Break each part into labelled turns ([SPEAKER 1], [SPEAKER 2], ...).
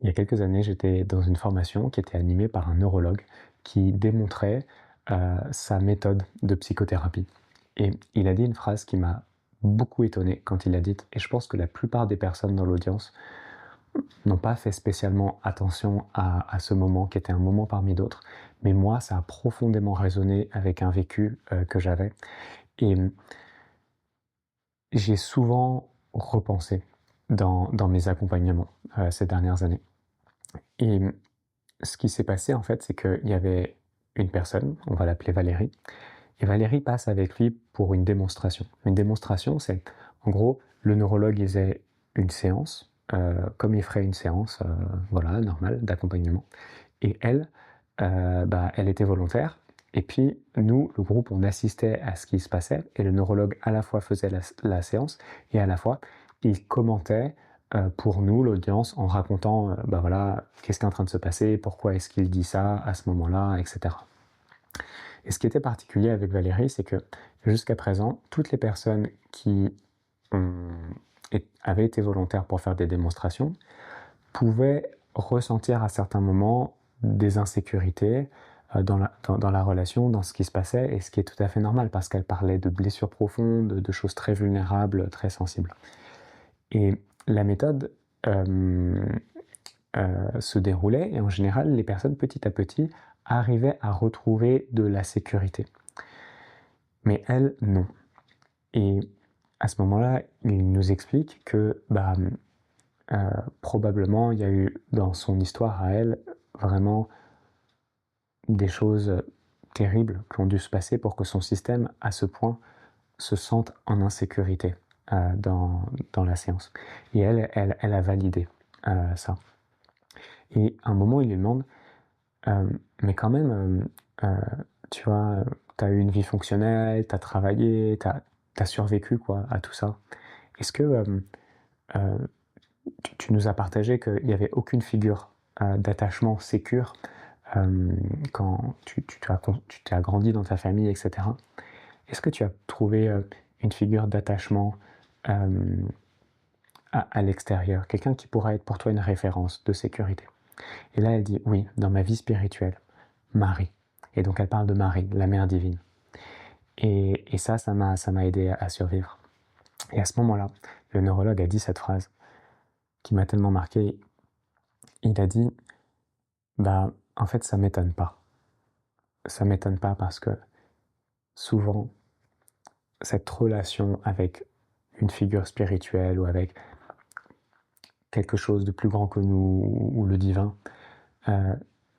[SPEAKER 1] Il y a quelques années, j'étais dans une formation qui était animée par un neurologue qui démontrait sa méthode de psychothérapie. Et il a dit une phrase qui m'a beaucoup étonné quand il l'a dite, et je pense que la plupart des personnes dans l'audience n'ont pas fait spécialement attention à ce moment qui était un moment parmi d'autres, mais moi, ça a profondément résonné avec un vécu que j'avais. Et j'ai souvent repensé dans mes accompagnements ces dernières années. Et ce qui s'est passé, en fait, c'est qu'il y avait une personne, on va l'appeler Valérie, et Valérie passe avec lui pour une démonstration. Une démonstration, c'est, en gros, le neurologue il faisait une séance, comme il ferait une séance, voilà, normale, d'accompagnement. Et elle, elle était volontaire. Et puis, nous, le groupe, on assistait à ce qui se passait, et le neurologue à la fois faisait la séance, et à la fois, il commentait pour nous, l'audience, en racontant, voilà, qu'est-ce qui est en train de se passer, pourquoi est-ce qu'il dit ça à ce moment-là, etc. Et ce qui était particulier avec Valérie, c'est que jusqu'à présent, toutes les personnes qui avaient été volontaires pour faire des démonstrations pouvaient ressentir à certains moments des insécurités dans la relation, dans ce qui se passait, et ce qui est tout à fait normal, parce qu'elle parlait de blessures profondes, de choses très vulnérables, très sensibles. Et la méthode se déroulait, et en général, les personnes, petit à petit, arrivaient à retrouver de la sécurité. Mais elle, non. Et à ce moment-là, il nous explique que probablement, il y a eu dans son histoire à elle vraiment des choses terribles qui ont dû se passer pour que son système, à ce point, se sente en insécurité dans la séance. Et elle a validé ça. Et à un moment, il lui demande mais quand même, tu vois, tu as eu une vie fonctionnelle, tu as travaillé, tu as survécu quoi, à tout ça. Est-ce que tu nous as partagé qu'il n'y avait aucune figure d'attachement sécure quand tu t'es agrandi dans ta famille, etc. Est-ce que tu as trouvé une figure d'attachement à l'extérieur, quelqu'un qui pourra être pour toi une référence de sécurité? Et là, elle dit, oui, dans ma vie spirituelle, Marie. Et donc, elle parle de Marie, la mère divine. Et ça m'a aidé à survivre. Et à ce moment-là, le neurologue a dit cette phrase qui m'a tellement marqué. Il a dit, en fait, ça m'étonne pas. Ça m'étonne pas parce que souvent, cette relation avec une figure spirituelle ou avec quelque chose de plus grand que nous ou le divin,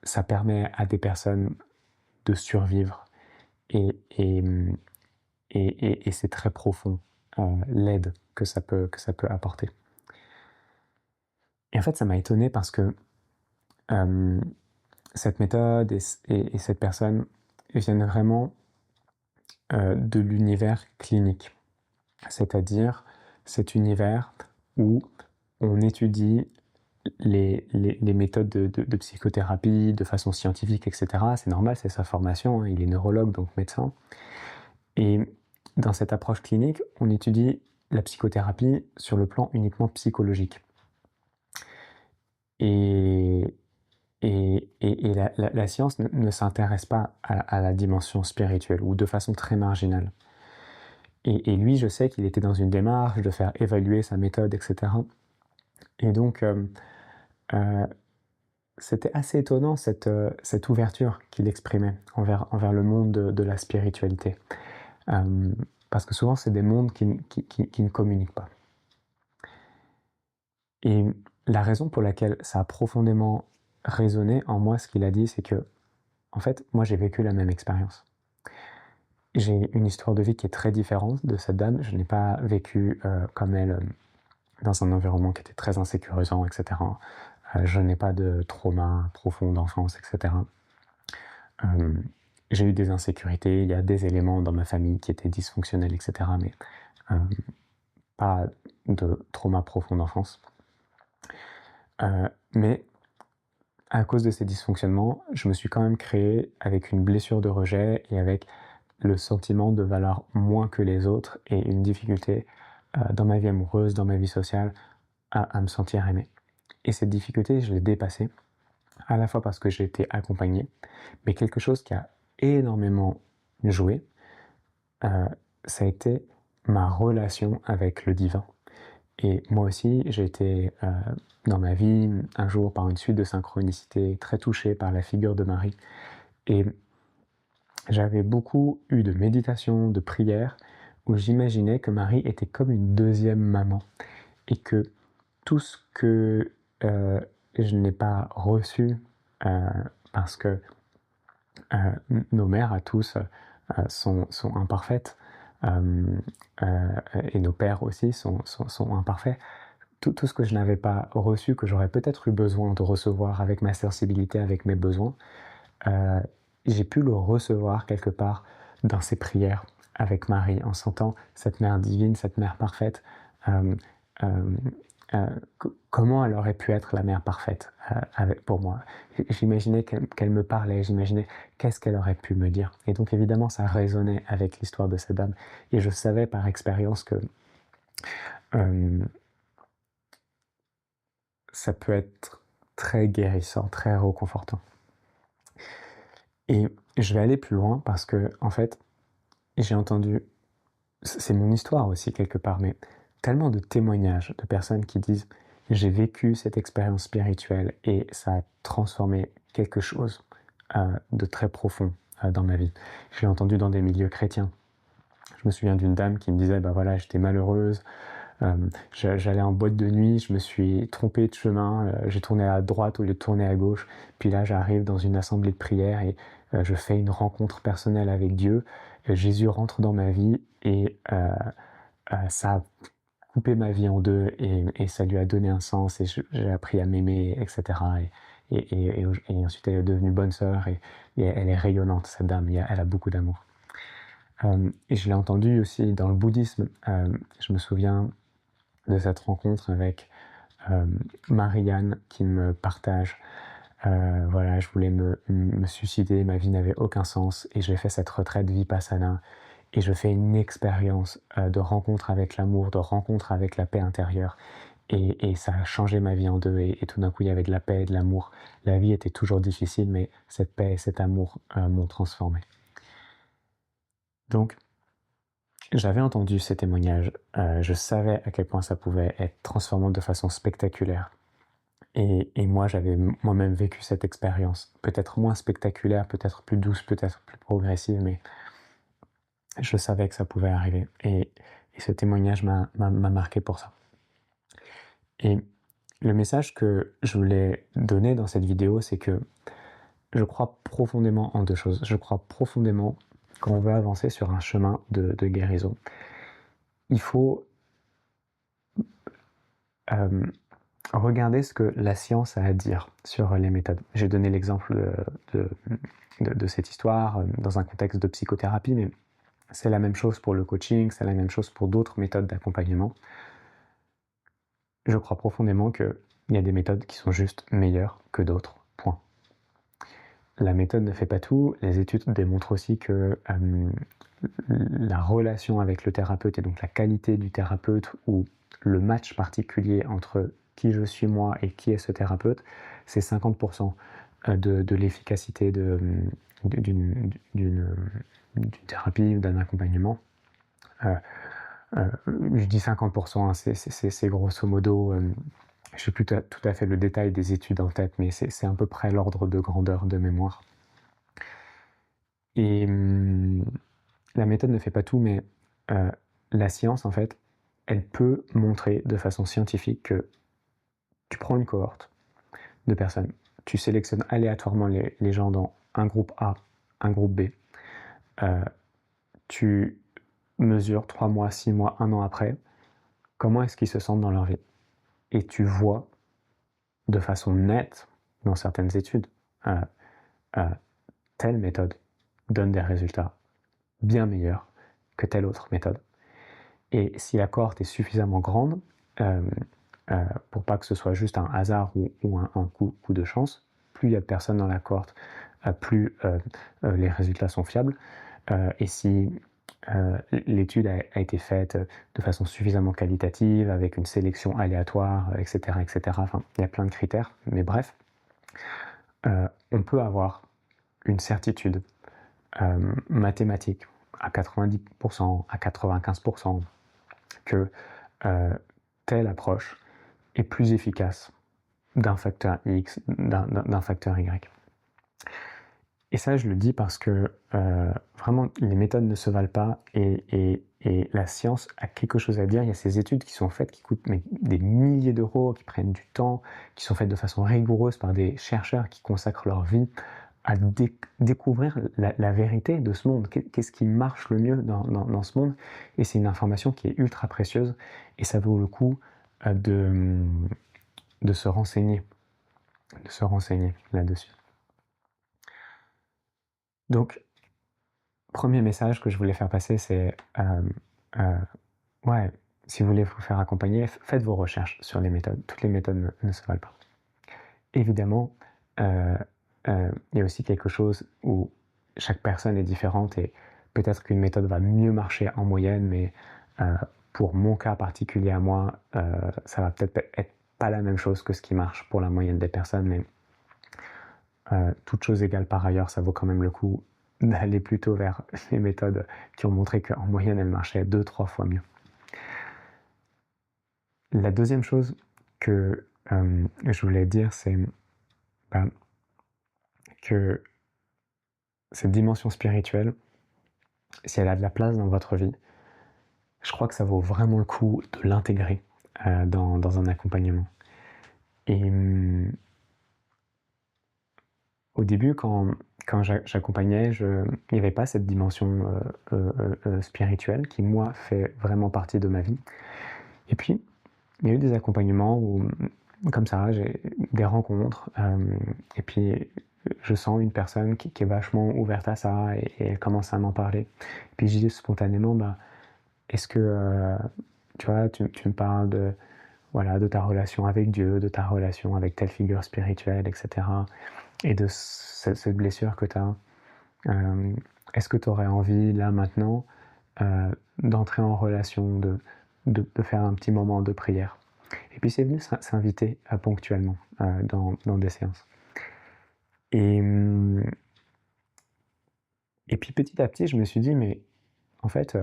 [SPEAKER 1] ça permet à des personnes de survivre et c'est très profond l'aide que ça peut apporter. Et en fait, ça m'a étonné parce que cette méthode et cette personne viennent vraiment de l'univers clinique, c'est-à-dire cet univers où on étudie les méthodes de psychothérapie de façon scientifique, etc. C'est normal, c'est sa formation, hein, il est neurologue, donc médecin. Et dans cette approche clinique, on étudie la psychothérapie sur le plan uniquement psychologique. Et la science ne s'intéresse pas à la dimension spirituelle, ou de façon très marginale. Et lui, je sais qu'il était dans une démarche de faire évaluer sa méthode, etc. Et donc, c'était assez étonnant cette ouverture qu'il exprimait envers le monde de la spiritualité. Parce que souvent, c'est des mondes qui ne communiquent pas. Et la raison pour laquelle ça a profondément résonné en moi, ce qu'il a dit, c'est que, en fait, moi, j'ai vécu la même expérience. J'ai une histoire de vie qui est très différente de cette dame. Je n'ai pas vécu comme elle dans un environnement qui était très insécurisant, etc. Je n'ai pas de trauma profond d'enfance, etc. J'ai eu des insécurités, il y a des éléments dans ma famille qui étaient dysfonctionnels, etc. Mais pas de trauma profond d'enfance. Mais à cause de ces dysfonctionnements, je me suis quand même créé avec une blessure de rejet et avec le sentiment de valoir moins que les autres et une difficulté dans ma vie amoureuse, dans ma vie sociale, à me sentir aimé. Et cette difficulté, je l'ai dépassée, à la fois parce que j'ai été accompagné, mais quelque chose qui a énormément joué, ça a été ma relation avec le divin. Et moi aussi, j'ai été dans ma vie, un jour, par une suite de synchronicité, très touché par la figure de Marie. Et j'avais beaucoup eu de méditation, de prières, où j'imaginais que Marie était comme une deuxième maman. Et que tout ce que je n'ai pas reçu, parce que nos mères à tous sont imparfaites, et nos pères aussi sont imparfaits. Tout ce que je n'avais pas reçu, que j'aurais peut-être eu besoin de recevoir avec ma sensibilité, avec mes besoins, j'ai pu le recevoir quelque part dans ces prières avec Marie, en sentant cette mère divine, cette mère parfaite. Comment elle aurait pu être la mère parfaite pour moi. J'imaginais qu'elle me parlait, j'imaginais qu'est-ce qu'elle aurait pu me dire. Et donc évidemment, ça résonnait avec l'histoire de cette dame. Et je savais par expérience que ça peut être très guérissant, très réconfortant. Et je vais aller plus loin parce que, en fait, j'ai entendu, c'est mon histoire aussi quelque part, mais tellement de témoignages de personnes qui disent « j'ai vécu cette expérience spirituelle et ça a transformé quelque chose de très profond dans ma vie ». Je l'ai entendu dans des milieux chrétiens. Je me souviens d'une dame qui me disait « bah voilà, j'étais malheureuse, j'allais en boîte de nuit, je me suis trompé de chemin, j'ai tourné à droite au lieu de tourner à gauche, puis là j'arrive dans une assemblée de prière et je fais une rencontre personnelle avec Dieu, Jésus rentre dans ma vie et ça a coupé ma vie en deux et ça lui a donné un sens et j'ai appris à m'aimer, etc. Et ensuite elle est devenue bonne sœur et elle est rayonnante, cette dame, elle a beaucoup d'amour. Et je l'ai entendu aussi dans le bouddhisme. Je me souviens de cette rencontre avec Marianne qui me partage voilà, je voulais me suicider, ma vie n'avait aucun sens et j'ai fait cette retraite Vipassana et je fais une expérience de rencontre avec l'amour, de rencontre avec la paix intérieure et ça a changé ma vie en deux et tout d'un coup il y avait de la paix et de l'amour. La vie était toujours difficile mais cette paix et cet amour m'ont transformé. Donc j'avais entendu ces témoignages, je savais à quel point ça pouvait être transformant de façon spectaculaire. Et moi, j'avais moi-même vécu cette expérience, peut-être moins spectaculaire, peut-être plus douce, peut-être plus progressive, mais je savais que ça pouvait arriver. Et ce témoignage m'a marqué pour ça. Et le message que je voulais donner dans cette vidéo, c'est que je crois profondément en deux choses. Je crois profondément qu'on veut avancer sur un chemin de guérison. Il faut regardez ce que la science a à dire sur les méthodes. J'ai donné l'exemple de cette histoire dans un contexte de psychothérapie, mais c'est la même chose pour le coaching, c'est la même chose pour d'autres méthodes d'accompagnement. Je crois profondément qu'il y a des méthodes qui sont juste meilleures que d'autres, point. La méthode ne fait pas tout. Les études démontrent aussi que la relation avec le thérapeute et donc la qualité du thérapeute ou le match particulier entre qui je suis moi et qui est ce thérapeute, c'est 50% de l'efficacité d'une thérapie ou d'un accompagnement. Je dis 50%, hein, c'est grosso modo, je n'ai plus tout à fait le détail des études en tête, mais c'est à peu près l'ordre de grandeur de mémoire. Et la méthode ne fait pas tout, mais la science, en fait, elle peut montrer de façon scientifique que tu prends une cohorte de personnes, tu sélectionnes aléatoirement les gens dans un groupe A, un groupe B, tu mesures 3 mois, 6 mois, 1 an après, comment est-ce qu'ils se sentent dans leur vie. Et tu vois de façon nette, dans certaines études, telle méthode donne des résultats bien meilleurs que telle autre méthode. Et si la cohorte est suffisamment grande, pour pas que ce soit juste un hasard ou un coup de chance, plus il y a de personnes dans la cohorte, plus les résultats sont fiables. Et si l'étude a été faite de façon suffisamment qualitative, avec une sélection aléatoire, etc., etc. Enfin, il y a plein de critères, mais bref, on peut avoir une certitude mathématique à 90%, à 95%, que telle approche est plus efficace d'un facteur X, d'un facteur Y. Et ça, je le dis parce que vraiment, les méthodes ne se valent pas et la science a quelque chose à dire. Il y a ces études qui sont faites, qui coûtent des milliers d'euros, qui prennent du temps, qui sont faites de façon rigoureuse par des chercheurs qui consacrent leur vie à découvrir la vérité de ce monde. Qu'est-ce qui marche le mieux dans ce monde? Et c'est une information qui est ultra précieuse et ça vaut le coup de se renseigner là-dessus. Donc, premier message que je voulais faire passer, c'est ouais, si vous voulez vous faire accompagner, faites vos recherches sur les méthodes. Toutes les méthodes ne se valent pas. Évidemment, il y a aussi quelque chose où chaque personne est différente et peut-être qu'une méthode va mieux marcher en moyenne, mais pour mon cas particulier à moi, ça va peut-être être pas la même chose que ce qui marche pour la moyenne des personnes, mais toute chose égale par ailleurs, ça vaut quand même le coup d'aller plutôt vers les méthodes qui ont montré qu'en moyenne, elles marchaient 2-3 fois mieux. La deuxième chose que je voulais dire, c'est que cette dimension spirituelle, si elle a de la place dans votre vie, je crois que ça vaut vraiment le coup de l'intégrer dans un accompagnement. Et au début, quand j'accompagnais, il n'y avait pas cette dimension spirituelle qui, moi, fait vraiment partie de ma vie. Et puis, il y a eu des accompagnements où, comme ça, j'ai des rencontres, et puis je sens une personne qui est vachement ouverte à ça, et elle commence à m'en parler. Et puis je dis spontanément, est-ce que, tu vois, tu me parles de ta relation avec Dieu, de ta relation avec telle figure spirituelle, etc. Et de cette blessure que tu as. Est-ce que tu aurais envie, là, maintenant, d'entrer en relation, de faire un petit moment de prière? Et puis c'est venu s'inviter ponctuellement dans des séances. Et puis petit à petit, je me suis dit, mais en fait,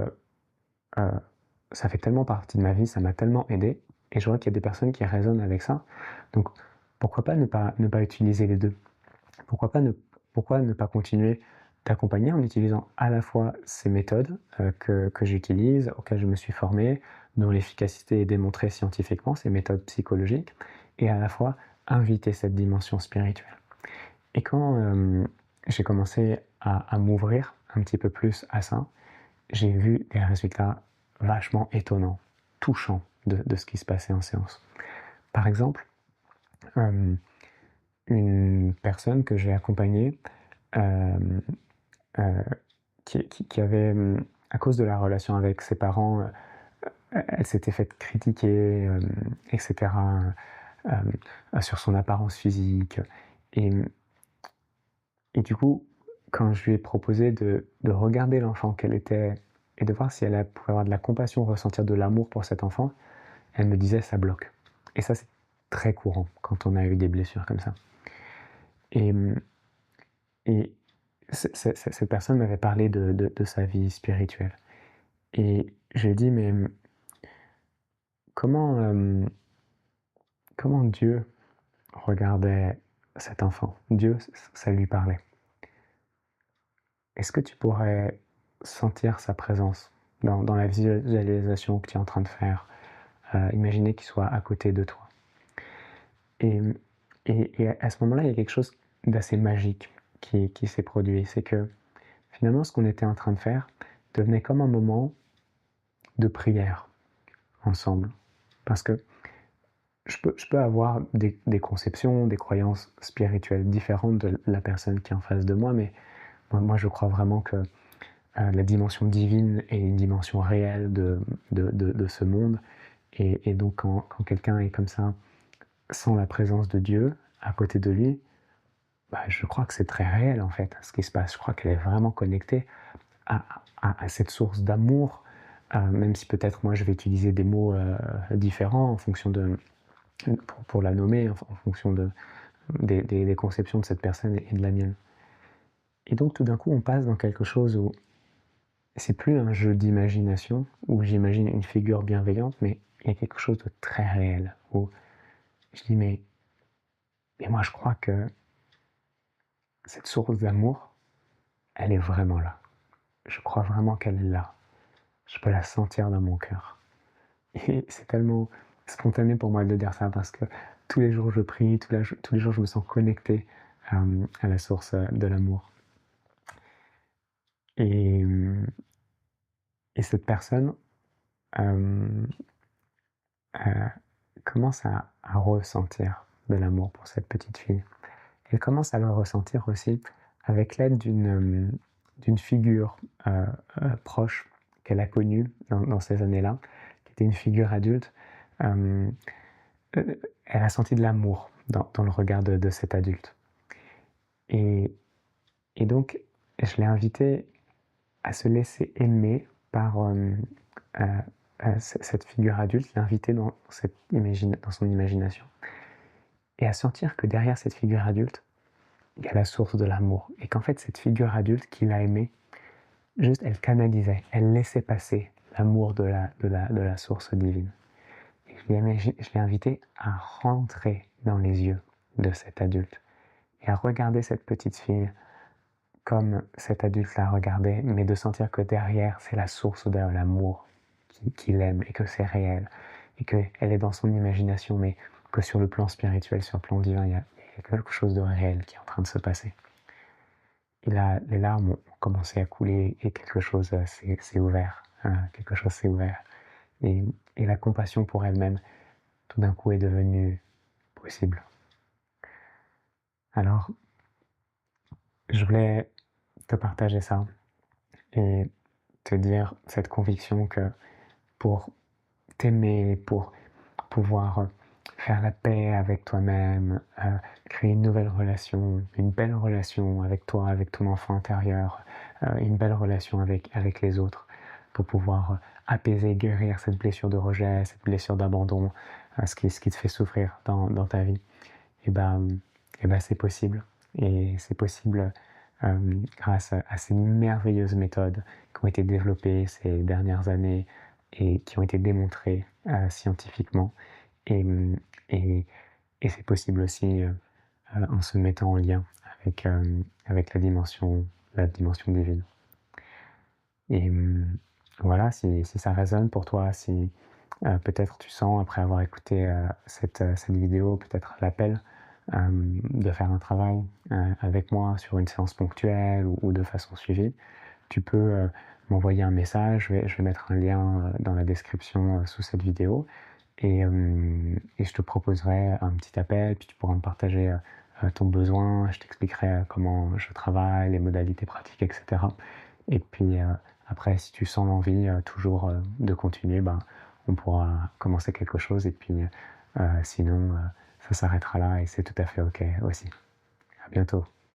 [SPEAKER 1] ça fait tellement partie de ma vie, ça m'a tellement aidé, et je vois qu'il y a des personnes qui résonnent avec ça. Donc pourquoi pas ne pas utiliser les deux? Pourquoi ne pas continuer d'accompagner en utilisant à la fois ces méthodes que j'utilise, auxquelles je me suis formé, dont l'efficacité est démontrée scientifiquement, ces méthodes psychologiques, et à la fois inviter cette dimension spirituelle. Et quand j'ai commencé à m'ouvrir un petit peu plus à ça, j'ai vu des résultats vachement étonnants, touchants de ce qui se passait en séance. Par exemple, une personne que j'ai accompagnée qui avait, à cause de la relation avec ses parents, elle s'était faite critiquer, etc., sur son apparence physique. Et du coup, quand je lui ai proposé de regarder l'enfant qu'elle était et de voir si elle pouvait avoir de la compassion, ressentir de l'amour pour cet enfant, elle me disait ça bloque. Et ça, c'est très courant quand on a eu des blessures comme ça. Et cette personne m'avait parlé de sa vie spirituelle. Et je lui ai dit, mais comment Dieu regardait cet enfant? Dieu, ça lui parlait. Est-ce que tu pourrais sentir sa présence dans la visualisation que tu es en train de faire? Imaginer qu'il soit à côté de toi. Et à ce moment-là, il y a quelque chose d'assez magique qui s'est produit. C'est que finalement, ce qu'on était en train de faire devenait comme un moment de prière ensemble. Parce que je peux avoir des conceptions, des croyances spirituelles différentes de la personne qui est en face de moi, mais moi je crois vraiment que la dimension divine est une dimension réelle de ce monde. Et donc quand quelqu'un est comme ça, sans la présence de Dieu à côté de lui, je crois que c'est très réel en fait ce qui se passe. Je crois qu'elle est vraiment connectée à cette source d'amour, même si peut-être moi je vais utiliser des mots différents en fonction de, pour la nommer, en fonction des conceptions de cette personne et de la mienne. Et donc tout d'un coup on passe dans quelque chose où c'est plus un jeu d'imagination, où j'imagine une figure bienveillante, mais il y a quelque chose de très réel, où je dis mais moi je crois que cette source d'amour, elle est vraiment là. Je crois vraiment qu'elle est là. Je peux la sentir dans mon cœur. Et c'est tellement spontané pour moi de dire ça parce que tous les jours je prie, tous les jours je me sens connecté à la source de l'amour. Et, et cette personne commence à ressentir de l'amour pour cette petite fille. Elle commence à le ressentir aussi avec l'aide d'une figure proche qu'elle a connue dans ces années-là, qui était une figure adulte. Elle a senti de l'amour dans le regard de cet adulte. Et donc, je l'ai invitée à se laisser aimer par cette figure adulte, l'inviter dans son imagination. Et à sentir que derrière cette figure adulte, il y a la source de l'amour. Et qu'en fait, cette figure adulte qu'il a aimée, juste elle canalisait, elle laissait passer l'amour de la source divine. Et je l'ai invité à rentrer dans les yeux de cet adulte et à regarder cette petite fille comme cet adulte l'a regardée, mais de sentir que derrière, c'est la source de l'amour qu'il aime et que c'est réel et qu'elle est dans son imagination, mais que sur le plan spirituel, sur le plan divin, il y a quelque chose de réel qui est en train de se passer. Et là, les larmes ont commencé à couler et quelque chose s'est ouvert. Quelque chose s'est ouvert. Et la compassion pour elle-même, tout d'un coup, est devenue possible. Alors, je voulais te partager ça et te dire cette conviction que pour t'aimer, pour pouvoir faire la paix avec toi-même, créer une nouvelle relation, une belle relation avec toi, avec ton enfant intérieur, une belle relation avec les autres, pour pouvoir apaiser, guérir cette blessure de rejet, cette blessure d'abandon, ce qui te fait souffrir dans ta vie. Et ben c'est possible. Et c'est possible grâce à ces merveilleuses méthodes qui ont été développées ces dernières années et qui ont été démontrées scientifiquement. Et c'est possible aussi en se mettant en lien avec la dimension divine. Et voilà, si ça résonne pour toi, si peut-être tu sens, après avoir écouté cette vidéo, peut-être l'appel de faire un travail avec moi sur une séance ponctuelle ou de façon suivie, tu peux m'envoyer un message. Je vais mettre un lien dans la description sous cette vidéo et je te proposerai un petit appel, puis tu pourras me partager ton besoin, je t'expliquerai comment je travaille, les modalités pratiques, etc. Et puis après, si tu sens l'envie toujours de continuer, on pourra commencer quelque chose et puis sinon ça s'arrêtera là et c'est tout à fait ok aussi. À bientôt.